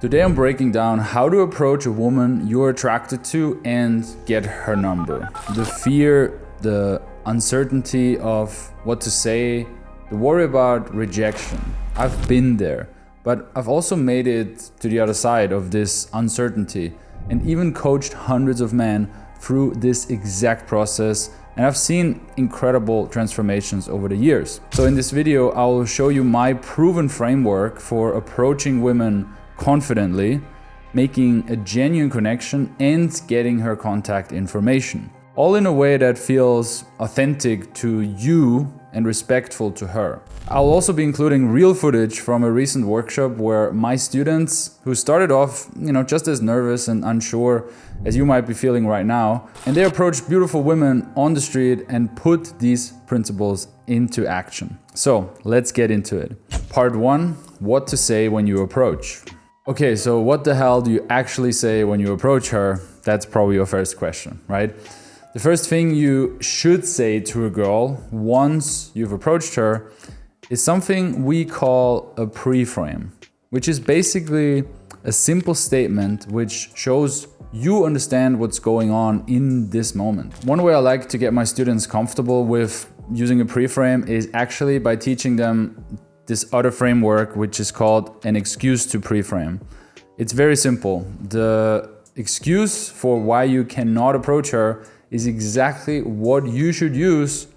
Today I'm breaking down how to approach a woman you're attracted to and get her number. The fear, the uncertainty of what to say, the worry about rejection. I've been there, but I've also made it to the other side of this uncertainty and even coached hundreds of men through this exact process, and I've seen incredible transformations over the years. So in this video, I will show you my proven framework for approaching women confidently, making a genuine connection and getting her contact information. All in a way that feels authentic to you and respectful to her. I'll also be including real footage from a recent workshop where my students, who started off, just as nervous and unsure as you might be feeling right now, and they approached beautiful women on the street and put these principles into action. So let's get into it. Part 1, what to say when you approach. Okay, so what the hell do you actually say when you approach her? That's probably your first question, right? The first thing you should say to a girl once you've approached her is something we call a preframe, which is basically a simple statement which shows you understand what's going on in this moment. One way I like to get my students comfortable with using a preframe is actually by teaching them this other framework, which is called an excuse to preframe. It's very simple. The excuse for why you cannot approach her is exactly what you should use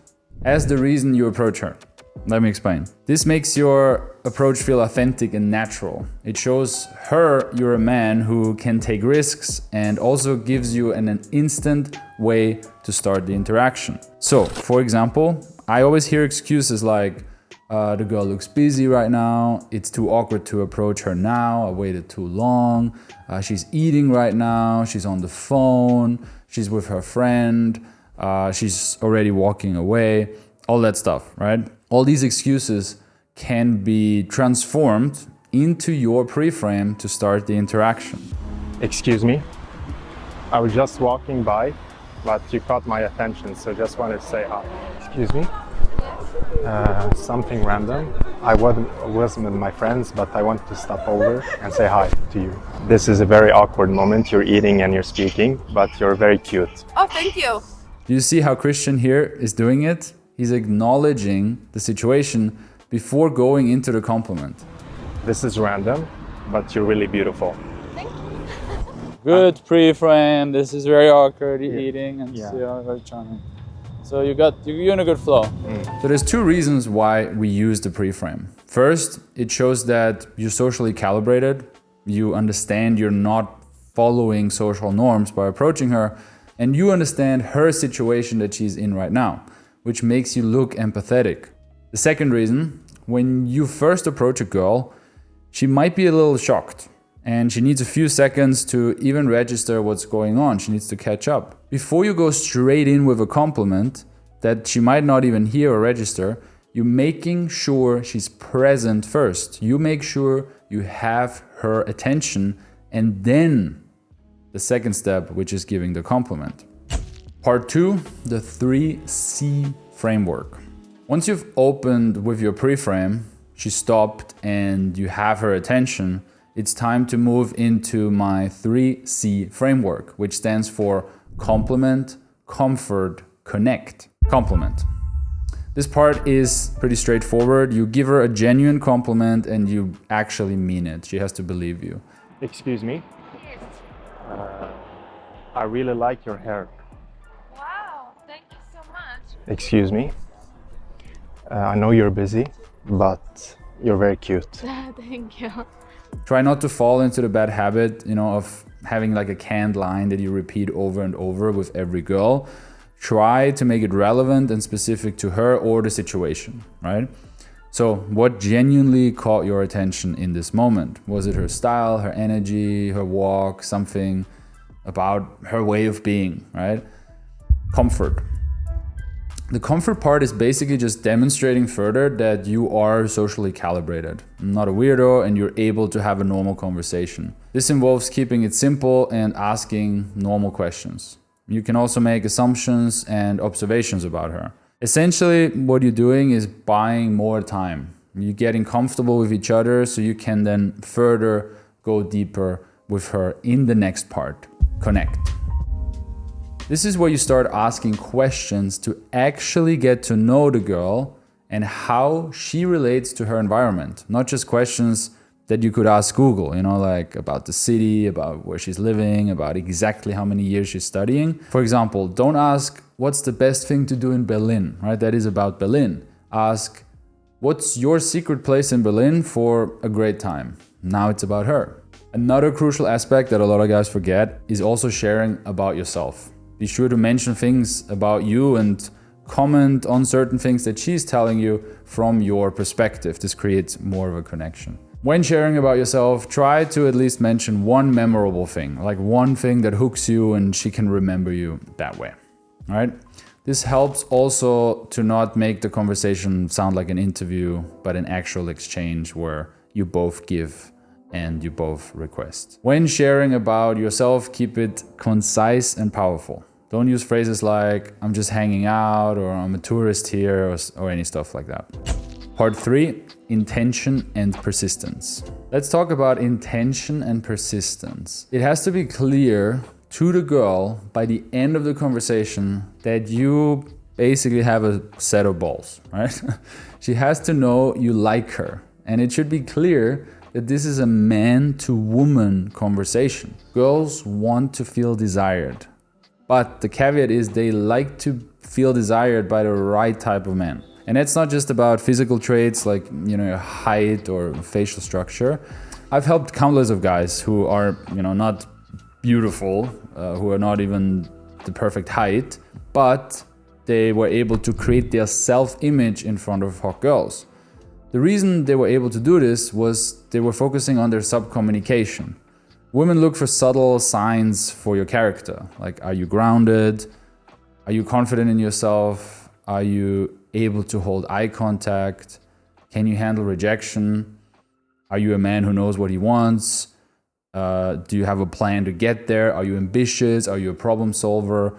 as the reason you approach her. Let me explain. This makes your approach feel authentic and natural. It shows her you're a man who can take risks and also gives you an instant way to start the interaction. So, for example, I always hear excuses like, the girl looks busy right now, it's too awkward to approach her now, I waited too long, she's eating right now, she's on the phone, she's with her friend, she's already walking away, all that stuff, right? All these excuses can be transformed into your preframe to start the interaction. Excuse me, I was just walking by, but you caught my attention, so just wanted to say hi. Excuse me? Something random. I was with my friends, but I wanted to stop over and say hi to you. This is a very awkward moment. You're eating and you're speaking, but you're very cute. Oh, thank you. Do you see how Christian here is doing it? He's acknowledging the situation before going into the compliment. This is random, but you're really beautiful. Thank you. Good pre-frame. This is very awkward eating and Yeah. very charming. So you're in a good flow. So there's two reasons why we use the preframe. First, it shows that you're socially calibrated. You understand you're not following social norms by approaching her, and you understand her situation that she's in right now, which makes you look empathetic. The second reason, when you first approach a girl, she might be a little shocked and she needs a few seconds to even register what's going on. She needs to catch up. Before you go straight in with a compliment that she might not even hear or register, you're making sure she's present first. You make sure you have her attention, and then the second step, which is giving the compliment. Part 2, the 3C framework. Once you've opened with your preframe, she stopped and you have her attention, it's time to move into my 3C framework, which stands for compliment, comfort, connect. Compliment. This part is pretty straightforward. You give her a genuine compliment and you actually mean it. She has to believe you. Excuse me? I really like your hair. Wow, thank you so much. Excuse me? I know you're busy, but you're very cute. Thank you. Try not to fall into the bad habit, of having like a canned line that you repeat over and over with every girl. Try to make it relevant and specific to her or the situation, right? So what genuinely caught your attention in this moment? Was it her style, her energy, her walk, something about her way of being, right? Comfort. The comfort part is basically just demonstrating further that you are socially calibrated, not a weirdo, and you're able to have a normal conversation. This involves keeping it simple and asking normal questions. You can also make assumptions and observations about her. Essentially, what you're doing is buying more time. You're getting comfortable with each other so you can then further go deeper with her in the next part, connect. This is where you start asking questions to actually get to know the girl and how she relates to her environment. Not just questions that you could ask Google, like about the city, about where she's living, about exactly how many years she's studying. For example, don't ask, what's the best thing to do in Berlin, right? That is about Berlin. Ask, what's your secret place in Berlin for a great time? Now it's about her. Another crucial aspect that a lot of guys forget is also sharing about yourself. Be sure to mention things about you and comment on certain things that she's telling you from your perspective. This creates more of a connection. When sharing about yourself, try to at least mention one memorable thing, like one thing that hooks you and she can remember you that way. All right? This helps also to not make the conversation sound like an interview, but an actual exchange where you both give and you both request. When sharing about yourself, keep it concise and powerful. Don't use phrases like, I'm just hanging out, or I'm a tourist here, or any stuff like that. Part 3, intention and persistence. Let's talk about intention and persistence. It has to be clear to the girl by the end of the conversation that you basically have a set of balls, right? She has to know you like her. And it should be clear that this is a man to woman conversation. Girls want to feel desired. But the caveat is they like to feel desired by the right type of man. And it's not just about physical traits like, your height or facial structure. I've helped countless of guys who are, not beautiful, who are not even the perfect height, but they were able to create their self-image in front of hot girls. The reason they were able to do this was they were focusing on their subcommunication. Women look for subtle signs for your character, like are you grounded? Are you confident in yourself? Are you able to hold eye contact? Can you handle rejection? Are you a man who knows what he wants? Do you have a plan to get there? Are you ambitious? Are you a problem solver?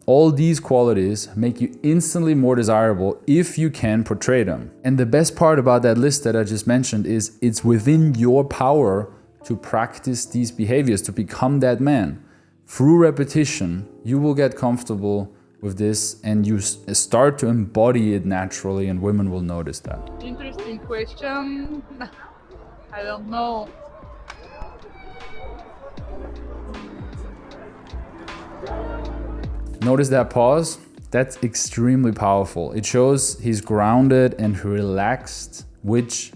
All these qualities make you instantly more desirable if you can portray them. And the best part about that list that I just mentioned is it's within your power to practice these behaviors, to become that man. Through repetition, you will get comfortable with this and you start to embody it naturally, and women will notice that. Interesting question. I don't know. Notice that pause? That's extremely powerful. It shows he's grounded and relaxed, which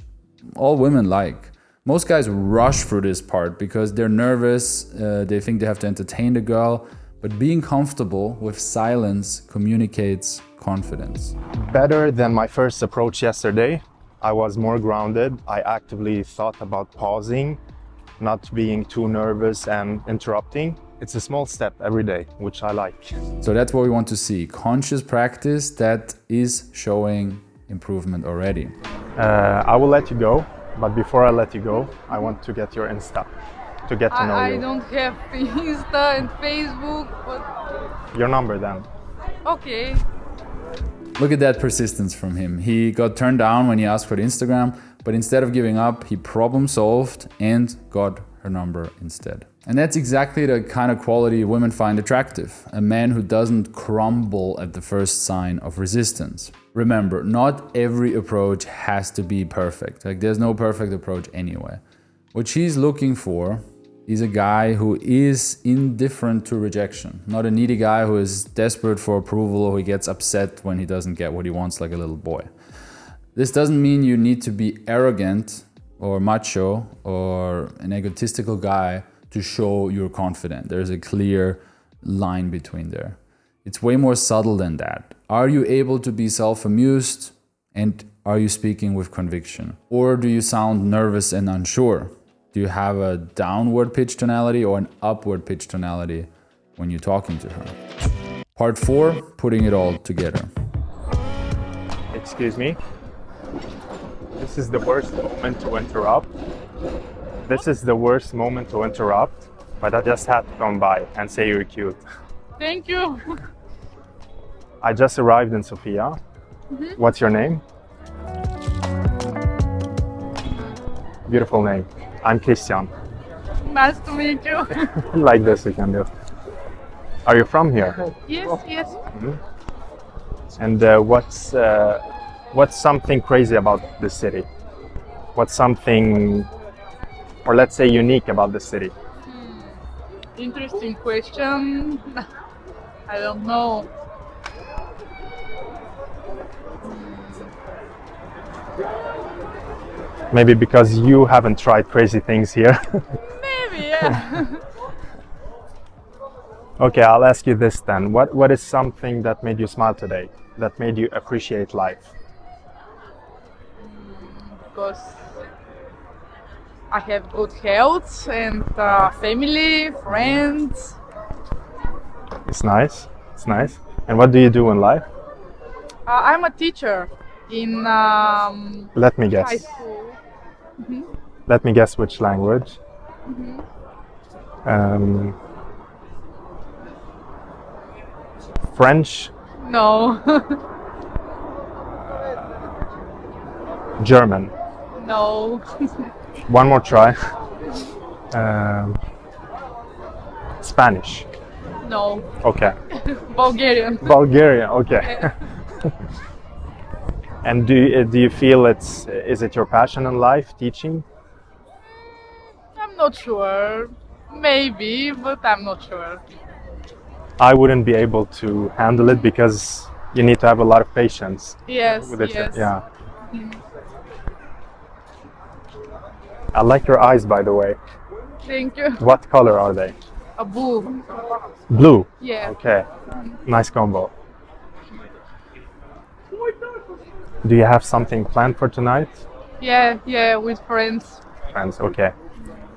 all women like. Most guys rush through this part because they're nervous, they think they have to entertain the girl, but being comfortable with silence communicates confidence. Better than my first approach yesterday. I was more grounded. I actively thought about pausing, not being too nervous and interrupting. It's a small step every day, which I like. So that's what we want to see. Conscious practice that is showing improvement already. I will let you go, but before I let you go, I want to get your Insta, to get to know you. I don't have Insta and Facebook, but... Your number then. Okay. Look at that persistence from him. He got turned down when he asked for the Instagram, but instead of giving up, he problem solved and got her number instead. And that's exactly the kind of quality women find attractive. A man who doesn't crumble at the first sign of resistance. Remember, not every approach has to be perfect. Like, there's no perfect approach anyway. What she's looking for is a guy who is indifferent to rejection. Not a needy guy who is desperate for approval or who gets upset when he doesn't get what he wants like a little boy. This doesn't mean you need to be arrogant or macho or an egotistical guy to show you're confident. There's a clear line between there. It's way more subtle than that. Are you able to be self-amused, and are you speaking with conviction? Or do you sound nervous and unsure? Do you have a downward pitch tonality or an upward pitch tonality when you're talking to her? Part 4, putting it all together. Excuse me. This is the worst moment to interrupt. This is the worst moment to interrupt, but I just had to come by and say you're cute. Thank you. I just arrived in Sofia. What's your name? Beautiful name. I'm Christian. Nice to meet you. Like this you can do. Are you from here? Yes, yes. And what's something crazy about the city? What's something, or let's say, unique about the city? Interesting question. I don't know. Maybe because you haven't tried crazy things here. Maybe, yeah. Okay, I'll ask you this then. What is something that made you smile today? That made you appreciate life? Because I have good health and family, friends. It's nice. It's nice. And what do you do in life? I'm a teacher in Let me high guess. school. Let me guess which language. French, No, German. no, One more try. Spanish. no. Okay. Bulgarian. Bulgarian. Okay. And do you feel is it your passion in life, teaching? I'm not sure. Maybe, but I'm not sure. I wouldn't be able to handle it because you need to have a lot of patience Yes, with it. yes. Yeah. I like your eyes, by the way. Thank you. What color are they? A boo. Blue. Yeah. Okay. Nice combo. Do you have something planned for tonight? Yeah, with friends. Friends, okay.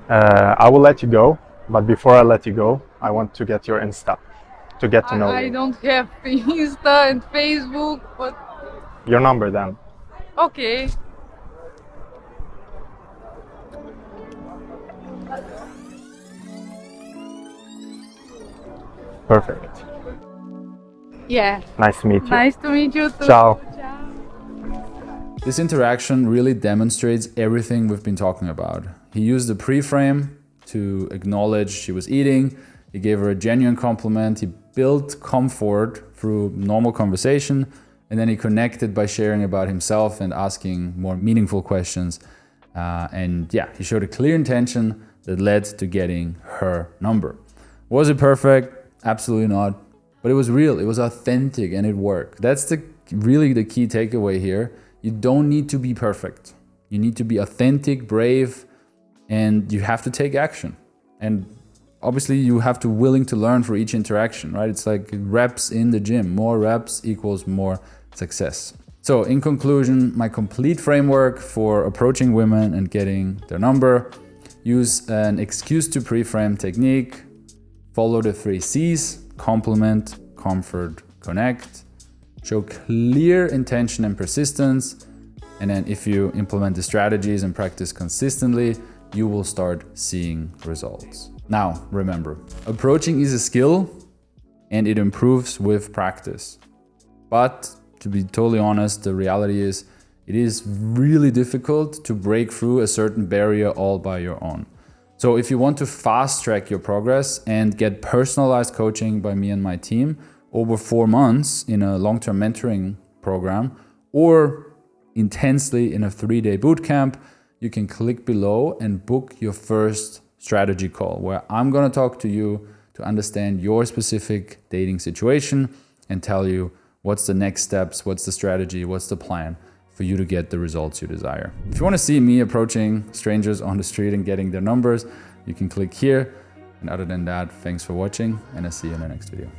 I will let you go, but before I let you go, I want to get your Insta to get to know I you. don't have Insta and Facebook, but Your number then. okay. Perfect. Yeah. Nice to meet you. Nice to meet you too. Ciao. This interaction really demonstrates everything we've been talking about. He used the pre-frame to acknowledge she was eating. He gave her a genuine compliment. He built comfort through normal conversation. And then he connected by sharing about himself and asking more meaningful questions. And yeah, he showed a clear intention that led to getting her number. Was it perfect? Absolutely not. But it was real, it was authentic, and it worked. That's really the key takeaway here. You don't need to be perfect. You need to be authentic, brave, and you have to take action. And obviously you have to willing to learn for each interaction, right? It's like reps in the gym. More reps equals more success. So in conclusion, my complete framework for approaching women and getting their number: use an excuse to pre-frame technique, follow the 3 C's, compliment, comfort, connect, show clear intention and persistence, and then if you implement the strategies and practice consistently, you will start seeing results. Now, remember, approaching is a skill and it improves with practice. But to be totally honest, the reality is it is really difficult to break through a certain barrier all by your own. So if you want to fast track your progress and get personalized coaching by me and my team over 4 months in a long-term mentoring program, or intensely in a 3-day bootcamp, you can click below and book your first strategy call, where I'm going to talk to you to understand your specific dating situation and tell you what's the next steps, what's the strategy, what's the plan for you to get the results you desire. If you want to see me approaching strangers on the street and getting their numbers, you can click here. And other than that, thanks for watching, and I'll see you in the next video.